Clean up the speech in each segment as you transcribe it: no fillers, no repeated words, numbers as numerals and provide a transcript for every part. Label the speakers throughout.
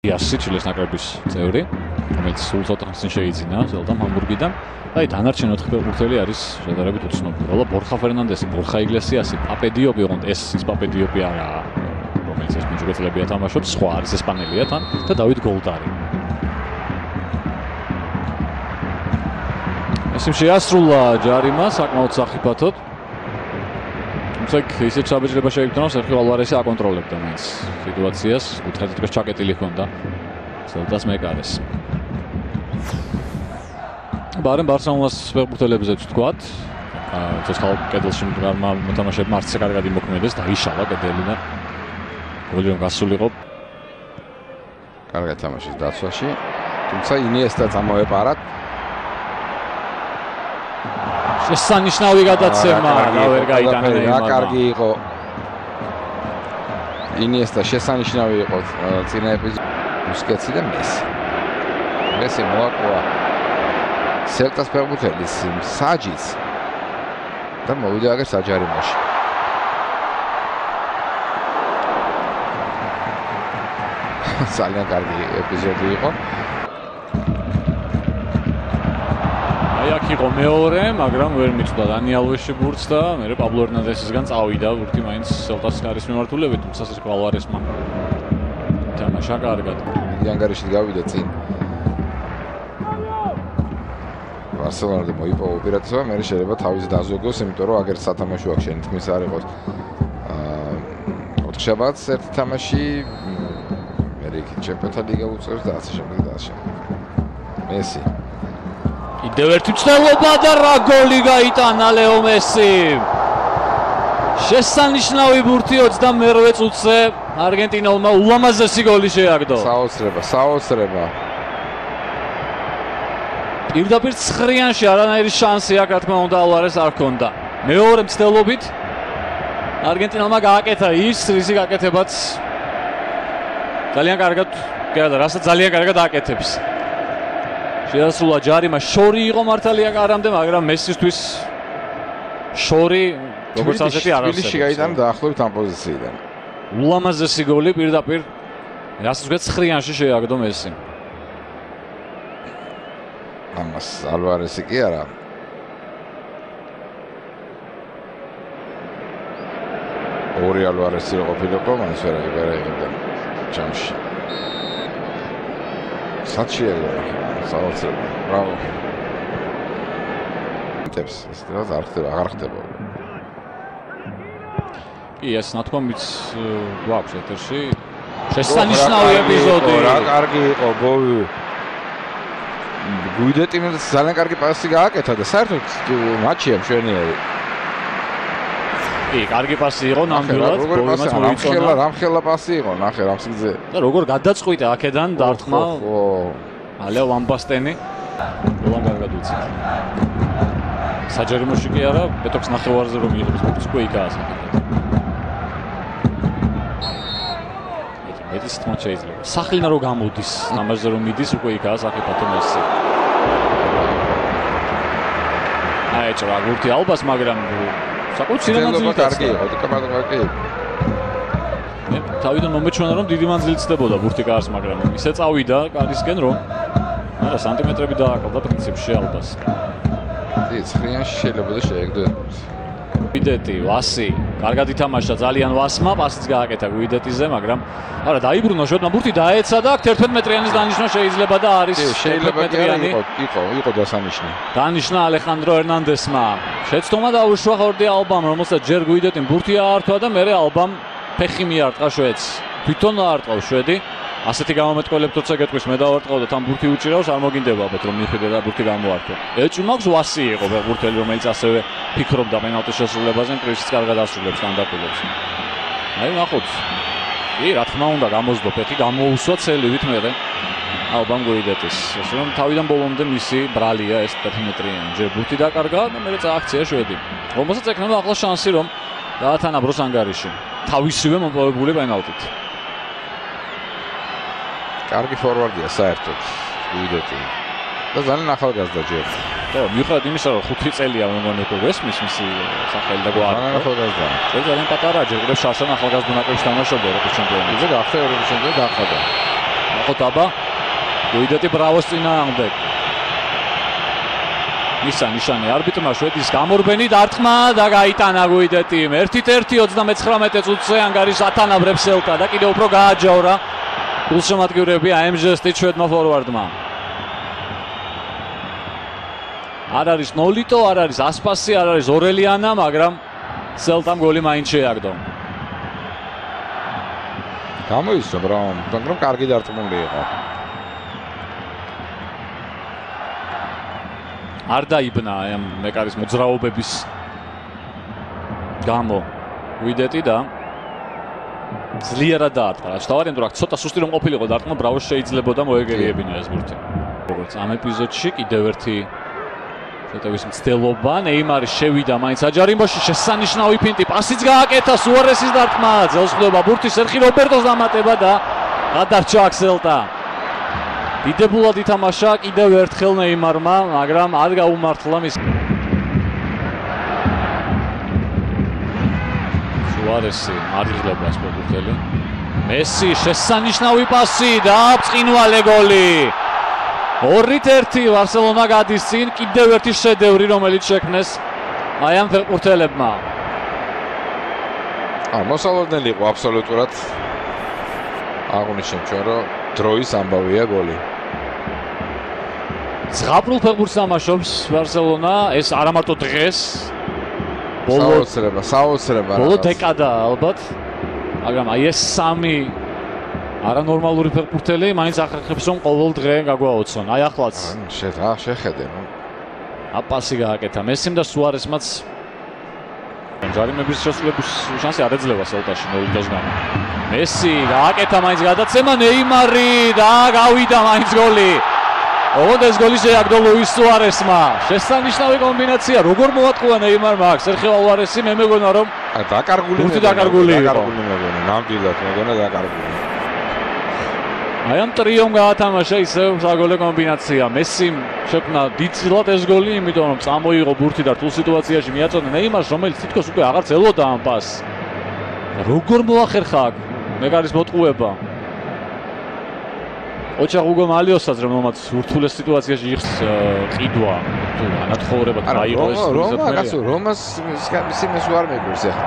Speaker 1: სიცილეს ნაკრების წევრი, რომელიც სულ ცოტა ხანს შეიძინა ზელდამ ჰამბურგიდან. და დანარჩენ 4 ფეხბურთელი არის შედარებით უცნობი. როლა ბორხა ფერნანდესი, ბორხა იგლესიასი, პაპე დიოპი, ოღონდ ეს პაპე დიოპი არა, რომელიც ეს მეჯგეთლებია თამაშობს, სხვა არის ესპანელია თან და დავით გოლდარი. ესიმ შეასრულა ჯარიმა საკმაოდ სახიფათოდ. თუმცა ისეთ საბეჭდება შეიგდნოს, ერხი ალვარესი აკონტროლებდა მაინც სიტუაციას, უთხრეთ დღეს ჩაკეტილი ჰქონდა ზელდას მეკარეს. ბარემ ბარსელონას ფეხბურთელებზე ვთქვათ, ცოცხალ კედელში მდგარმა მოთამაშეებმა არც კარგად იმოქმედეს და იშალა კედელი და გოლი რომ გასულიყო.
Speaker 2: კარგად თამაშის დაცვაში, თუმცა ინიესტა წამოეპარათ.
Speaker 1: შესანიშნავი გადაცემა და ვერ გაიტანა იმამა.
Speaker 2: კარგი იყო. ინიესტა შესანიშნავი იყო წინა ეპიზოდში. ბუსკეტსი და მესი. მესი მოაყვა სელტას ფეხბურთელის საჯის და მოვიდა აგერ საჯარიმოში. ძალიან კარგი ეპიზოდი იყო.
Speaker 1: აი აქ იყო მეორე, მაგრამ ვერ მიწვდა დანი ალვესში ბურთს და მერე პაბლო ერნანდესისგან წავიდა ბურთი მაინც სელტას კარის მიმართულებით, თუმცა სერხო ალვარესმა თამაშა კარგად. ანგარიში
Speaker 2: გავიდა წინ. ბარსელონამ მოიპოვა უპირატესობა, მე შეიძლება თავის დაზოგოს, იმიტომ რომ აგერ სათამაშო აქ შენ თქმის არ იყოს. ოთხშაბათს ერთი თამაში მე ჩემპიონთა ლიგა უწევს და ასე შემდეგ და ასე. მესი.
Speaker 1: კიდევ ერთი მცდელობა და რა გოლი გაიტანა ლეო მესიმ. შესანიშნავი ბურთი 28 წუთზე არგენტინელმა ულამაზესი გოლი შეაგდო.
Speaker 2: საოცრება.
Speaker 1: პირდაპირ ცხრიანში არანაირი შანსი აქ რა თქმა უნდა ალვარეს არ ჰქონდა. მეორე მცდელობით არგენტინელმა გააკეთა ის, რისი გაკეთებაც ძალიან კარგად, რასაც ძალიან კარგად აკეთებს. შეასრულა ჯარიმა, შორი იყო მართალია კარამდე, მაგრამ მესისთვის შორი როგორც ასეთი არ არსებობს.
Speaker 2: თბილისში გაიტანა დაახლოებით ამ პოზიციიდან.
Speaker 1: ულამაზესი გოლი პირდაპირ რასაც ვთქვათ ცხრიანში შეაგდო მესიმ.
Speaker 2: ამას ალვარესი კი არა. ორი ალვარესი რო ყოფილიყო, მას ვერ აიღებდა ჯამში. საჩიელო, საოცრება. ბრავო. ეს დღეს აღარ ხდება.
Speaker 1: კი, ეს ნათქვამიც გვაქვს ეთერში. შესანიშნავი ეპიზოდი.
Speaker 2: რა კარგი იყო გოლი. გუიდეტიმ ძალიან კარგი პასი გააკეთა და საერთოდ მატჩია მშვენიერი.
Speaker 1: კი, კარგი პასი იყო ნამდვილად, გოლმაც მოიწონა.
Speaker 2: რამხელა პასი იყო, ნახე რამ სიგზე.
Speaker 1: და როგორ გადაწყვიტა აქედან დარტყმა. ალეო ვამბასტენი. გოლამ კარგად უწია. საჯარიმოში კი არა, პეტოქს ნახევარზე რომ იღებს ბურთს უკვე იქაა საკითხი. ეს თქმა შეიძლება. სახლინა რო გამოდის, ნამაზზე რომ მიდის უკვე იქაა საფეხბურთო მესი. აი ჭრა გურთი ალბას, მაგრამ საკუთარ სინამდვილეში
Speaker 2: კარგი იყო, კარგი.
Speaker 1: თავიდან მომეჩვენა რომ დიდი მანძილი ცდებოდა ბურთი კარს, მაგრამ ისე წავიდა კარისკენ რომ არა სანტიმეტრები დააკლდა პრინციპში ალბას.
Speaker 2: ცხრიანში შეიძლება და შეეგდო.
Speaker 1: გუიდეტი, ვასი, კარგად ითამაშა ძალიან ვასმა, პასიც გააკეთა გუიდეტიზე, მაგრამ არა დაიბრუნა შოტმა, ბურთი დაეცა და 11 მეტრიანის დანიშნა შეიძლება და არის 11 მეტრიანი.
Speaker 2: იყო დასანიშნი.
Speaker 1: დანიშნა ალეხანდრო ერნანდესმა. შეცდომა დაუშვა ხორდი ალბამ, რომელსაც ჯერ გუიდეტიმ ბურთი აართვა და მერე ალბამ ფეხი მიარტყა შვედს. თვითონ აარტყავს შვედი. ასეთი გამომეტყველებ თორსა გეტყვის მე დავარტყავ და თან ბურთი უჭირავს, არ მოგინდებათ რომ მიხვიდე და ბურთი გამოართვა. ეჭვმაქვს ვასი იყო ფეხბურთელი, რომელიც ასევე ფიქრობდა პენალტის შესრულებაზე, პრისიც კარგად ასრულებს სტანდარტულებს. აი ნახოთ. კი, რა თქმა უნდა, გამოსდო ფეხი, გამოუსვა ცელივით მერე ალბამ გუიდეტის. ეს რომ თავიდან ბოლომდე მისი ბრალია ეს 11 მეტრიანი. ჯერ ბურთი დაკარგა და მერე წააქცია შვედი. რომელსაც ეკნება ახლა შანსი რომ გაათანაბროს ანგარიში. თავისივე მოპოვებული პენალტით.
Speaker 2: კარგი ფორვარდია საერთოდ გუიდეტი. და ძალიან ახალგაზრდა ჯერ.
Speaker 1: და მიუხედავად იმისა, რომ 5 წელია მეგონი უკვე გესმის მისი სახელი და გვარი.
Speaker 2: ახალგაზრდა.
Speaker 1: ძალიან პატარა ჯერ კიდევ შარშან ახალგაზრდა ნაკრებში თამაშობდა ევროპის ჩემპიონატზე.
Speaker 2: გახდა ევროპის ჩემპიონი დაახადა.
Speaker 1: ნახოთ აბა გუიდეტი ბრავოს წინააღმდეგ ისა ნიშანი არბიტრმა შვედის გამორბენი დარტყმა და გაიტანა გუიდეტიმ 1-1 39 წუთზე ანგარის ათანაბრებს სელტა და კიდევ უფრო გააჯავრა გულშემატკივრები ამ ჟესტით შვედმა ფორვარდმა არ არის ნოლიტო არ არის ასპასი არ არის ორელიანა მაგრამ სელტამ გოლი მაინც შეაგდო
Speaker 2: გამოისო მაგრამ კარგი დარტყმული იყო
Speaker 1: არ დაიბნა ამ მეკარის მოძრაობების გამო ვიდეტი და ძლიერად დაარტყა. თავარიან თუ რა ცოტა სუსტი რომ ყოფილიყო დარტყმა ბრავოს შეიძლებოდა მოეგერიებინა ეს ბურთი. როგორც ამ ეპიზოდში კიდევ ერთი შეტევის მცდელობა ნეიმარი შევიდა მაინც აჯარიმოში შესანიშნავი ფინტი პასიც გააკეთა სუარესის დარტყმა ძელს ხვდება ბურთი სერხი რობერტოს დამატება და გადარჩა აქსელტა. დიდებულად ითამაშა კიდევ ერთხელ ნეიმარმა, მაგრამ არ გაუმართლა მის სუარესი არიღლება სპორტელი. მესი შესანიშნავი პასი და ბრწყინვალე გოლი. 2-1 ბარსელონა გადის წინ, კიდევ ერთი შედევრი რომელიც შექმნეს აი ამ ფეხბურთელებმა.
Speaker 2: მოსალოდნელი იყო აბსოლუტურად. აღნიშნეთ ჩვენ რომ დროის ამბავია გოლი.
Speaker 1: ზღაპრულ ფეხბურთს თამაშობს ბარსელონა, ეს არა მარტო დღეს.
Speaker 2: საოცრება.
Speaker 1: ბოლო დეკადა ალბათ. მაგრამ აი ეს სამი არანორმალური ფეხბურთელი მაინც ახერხებს რომ ყოველ დღე გაგვაოცონ. აი ახლაც
Speaker 2: შეხედე.
Speaker 1: აპასი გააკეთა მესიმ და სუარესმაც ჯარიმების შესრულების შანსი არ ეძლევა სელტაში ნოლიტოს გამო. მესი გააკეთა მაინც გადაცემა ნეიმარი და გავიდა მაინც გოლი. ოღონდ ეს გოლი შეაგდო ლუის სუარესმა. შესანიშნავი კომბინაცია. როგორ მოატყუა ნეიმარმა აქ სერხიო ალვარესი მე მეგონა რომ
Speaker 2: დაკარგული
Speaker 1: იყო.
Speaker 2: ნამდვილად მეგონა დაკარგული.
Speaker 1: აი ამ ტრიომ გაათამაშა ისევ საგოლე კომბინაცია. მესიმ შექმნა დიდწილად ეს გოლი, იმიტომ რომ წამოიღო ბურთი და რთულ სიტუაციაში მიაწონა ნეიმარს, რომელიც თითქოს უკვე აღარც ელოდა ამ პასს. როგორ მოახერხა აქ მეკარის მოტყუება. ოჩა უგო მალიოსაც რომელმაც ურთულეს სიტუაციაში იღს ყიდვა თუ ანათხოვრება დაიღო ეს
Speaker 2: რომას სიმეს უარ მეგურს ახლა.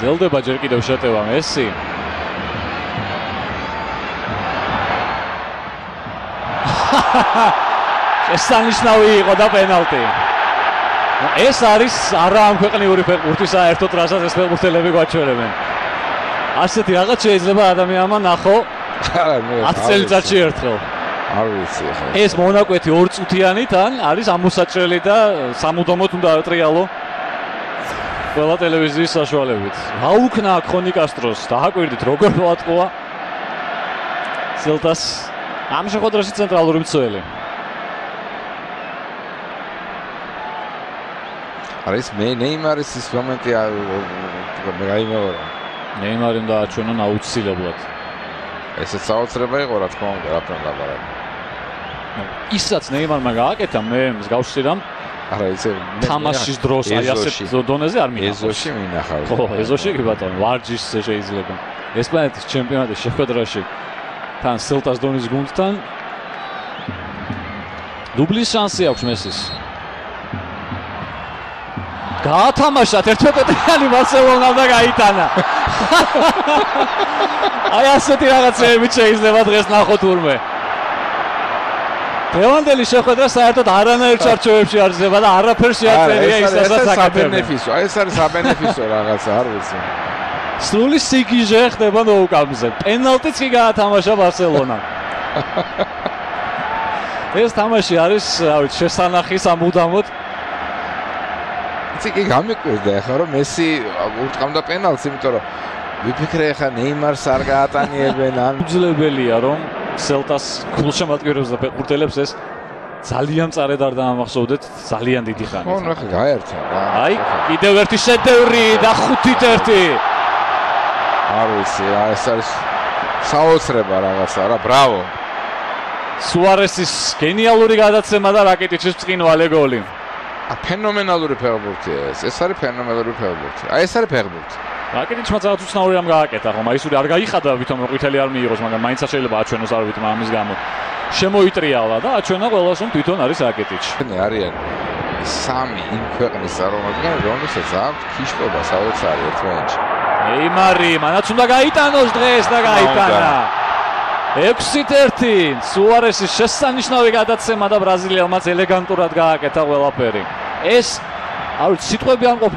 Speaker 1: ძელდება ჯერ კიდევ შეტევა მესი. შესანიშნავი იყო და პენალტი. ეს არის არა ამ ქვეყნიური ფეხბურთი საერთოდ რასაც ეს ფეხბურთელები გვაჩვენებენ. ასეთი რაღაც შეიძლება ადამიანმა ნახო 10 წელიწადში ერთხელ.
Speaker 2: არ ვიცი ახლა.
Speaker 1: ეს მონაკვეთი 2 წუთიანი თან არის ამოსაჭრელი და სამუდამოდ უნდა ატრიალო ყველა ტელევიზიის საშუალებით. აუქნა აქ ხონიკასტროს, დააკვირდით როგორ მოატყუა სელტას ამ შეხვედრაში ცენტრალური მცველი.
Speaker 2: არის ნეიმარის ის მომენტი მე გაიმეორა.
Speaker 1: ნეიმარიმ დააჩვენა აუცილებლად.
Speaker 2: ესეც საოცრება იყო რა თქმა უნდა, რატომ ლაპარაკი.
Speaker 1: ისაც ნეიმარმა გააკეთა მე მსგავსი რამ
Speaker 2: არა ისე
Speaker 1: თამაშის დროს აი ასეთ დონეზე არ მინახავს.
Speaker 2: ეზოში მინახავს.
Speaker 1: ხო, ეზოში კი ბატონო, ვარჯიშზე შეიძლება. ესპანეთის ჩემპიონატის შეხვედრაში თან სელტას დონის გუნდთან დუბლის შანსი აქვს მესის. გაათამაშა 11-იანი ბარსელონამ და გაიტანა. აი ასეთი რაღაცები შეიძლება დღეს ნახოთ ურმე. დღევანდელი შეხვედრა საერთოდ არანაირ ჩარჩოებში არ ძლება და არაფერს შეაწერია ის რასაც აკეთებენ.
Speaker 2: აი ეს არის აბენეფისო რაღაცა, არ ვიცი.
Speaker 1: სრული სიგიჟე ხდება ნოუკამზე. პენალტიც კი გაათამაშა ბარსელონამ. ეს თამაში არის, რა ვიცი, შესანახი სამუდამოდ.
Speaker 2: კი გამიკვირდა ახლა რომ მესი ურტყამდა პენალტს, იმიტომ რომ ვიფიქრე ახლა ნეიმარს არ გაატანიებენ ან
Speaker 1: უძლებელია რომ სელტას გულშემატკივრებს და ფეხბურთელებს ეს ძალიან წარედ არ დაამახსოვრდეთ ძალიან დიდი ხანი.
Speaker 2: ხო, ახლა გაერთა რა.
Speaker 1: აი, კიდევ ერთი შედევრი და 5-1.
Speaker 2: არ ვიცი, ეს არის საოცრება რაღაცა რა, ბრავო.
Speaker 1: სუარესის გენიალური გადაცემა და რაკეტიჩის ბრწყინვალე გოლი.
Speaker 2: ფენომენალური ფეხბურთია ეს არის ფენომენალური ფეხბურთი. აი ეს არის ფეხბურთი.
Speaker 1: რაკეტიჩმა ძალიან უცნაური რამ გააკეთა, ხომ? აი ისური არ გაიხადა ვითომ ყვითელი არ მიიღოს, მაგრამ მაინც შეიძლება აჩვენოს არ ვიცი ამის გამო. შემოიტრიალა და აჩვენა ყველას რომ თვითონ არის რაკეტიჩი.
Speaker 2: არიან სამი იმ ქვეყნის წარმომადგენლები, რომელსაც აქვს ქიშტობა საოცარი ერთმანეთში.
Speaker 1: ნეიმარი, მანაც უნდა გაიტანოს დღეს და გაიტანა. 6-1 სუარესის შესანიშნავი გადაცემა და ბრაზილიელმაც ელეგანტურად გააკეთა ყველაფერი. ეს არ ვიცი სიტყვები არ მყოფ